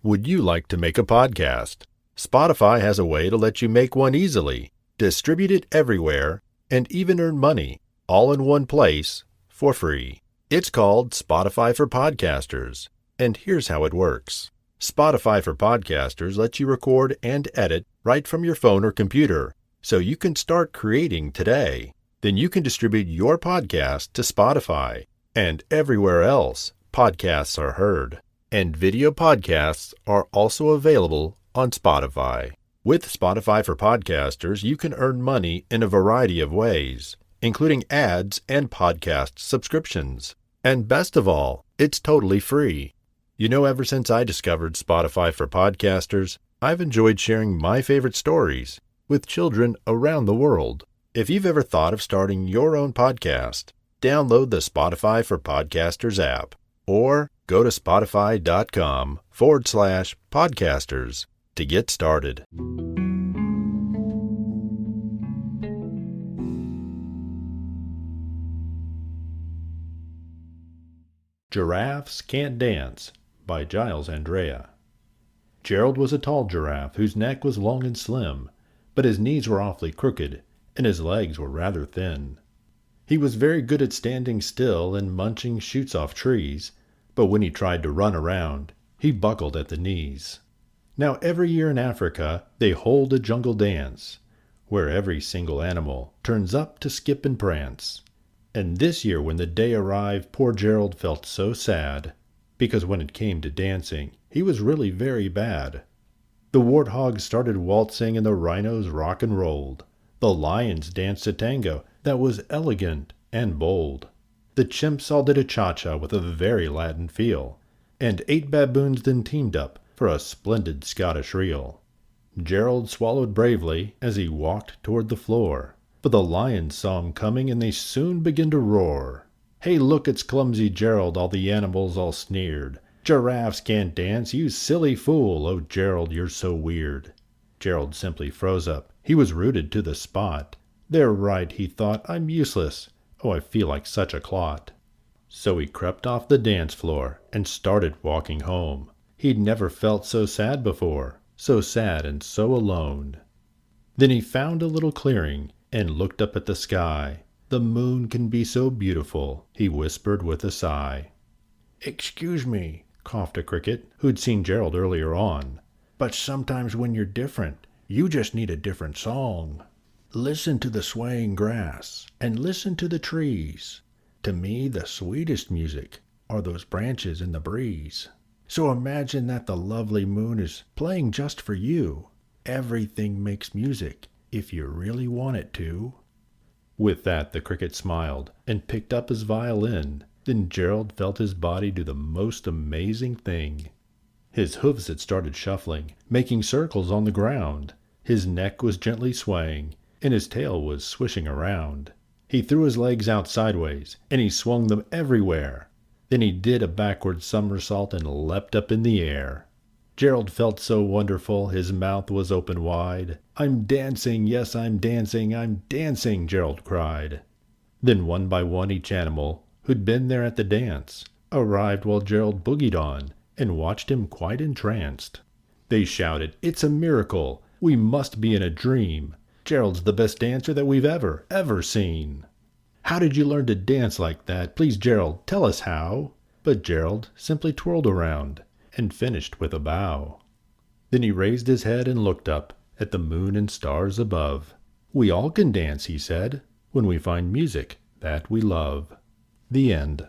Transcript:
Would you like to make a podcast? Spotify has a way to let you make one easily, distribute it everywhere, and even earn money, all in one place, for free. It's called Spotify for Podcasters, and here's how it works. Spotify for Podcasters lets you record and edit right from your phone or computer, so you can start creating today. Then you can distribute your podcast to Spotify, and everywhere else podcasts are heard. And video podcasts are also available on Spotify. With Spotify for Podcasters, you can earn money in a variety of ways, including ads and podcast subscriptions. And best of all, it's totally free. You know, ever since I discovered Spotify for Podcasters, I've enjoyed sharing my favorite stories with children around the world. If you've ever thought of starting your own podcast, download the Spotify for Podcasters app or go to spotify.com/podcasters to get started. Giraffes Can't Dance by Giles Andreae. Gerald was a tall giraffe whose neck was long and slim, but his knees were awfully crooked and his legs were rather thin. He was very good at standing still and munching shoots off trees, but when he tried to run around, he buckled at the knees. Now every year in Africa they hold a jungle dance, where every single animal turns up to skip and prance. And this year when the day arrived, poor Gerald felt so sad, because when it came to dancing, he was really very bad. The warthogs started waltzing and the rhinos rock and rolled. The lions danced a tango that was elegant and bold. The chimps all did a cha-cha with a very Latin feel, and 8 baboons then teamed up for a splendid Scottish reel. Gerald swallowed bravely as he walked toward the floor, but the lions saw him coming and they soon began to roar. "Hey, look, it's clumsy Gerald," all the animals all sneered. "Giraffes can't dance, you silly fool, oh Gerald, you're so weird." Gerald simply froze up. He was rooted to the spot. "They're right," he thought, "I'm useless. Oh, I feel like such a clot." So he crept off the dance floor and started walking home. He'd never felt so sad before, so sad and so alone. Then he found a little clearing and looked up at the sky. "The moon can be so beautiful," he whispered with a sigh. "Excuse me," coughed a cricket who'd seen Gerald earlier on, "but sometimes when you're different, you just need a different song. Listen to the swaying grass, and listen to the trees. To me, the sweetest music are those branches in the breeze. So imagine that the lovely moon is playing just for you. Everything makes music if you really want it to." With that, the cricket smiled and picked up his violin. Then Gerald felt his body do the most amazing thing. His hooves had started shuffling, making circles on the ground. His neck was gently swaying, and his tail was swishing around. He threw his legs out sideways, and he swung them everywhere. Then he did a backward somersault and leapt up in the air. Gerald felt so wonderful, his mouth was open wide. "I'm dancing, yes, I'm dancing," Gerald cried. Then one by one each animal, who'd been there at the dance, arrived while Gerald boogied on, and watched him quite entranced. They shouted, "It's a miracle! We must be in a dream! Gerald's the best dancer that we've ever seen! How did you learn to dance like that? Please, Gerald, tell us how!" But Gerald simply twirled around and finished with a bow. Then he raised his head and looked up at the moon and stars above. "We all can dance," he said, "when we find music that we love." The end.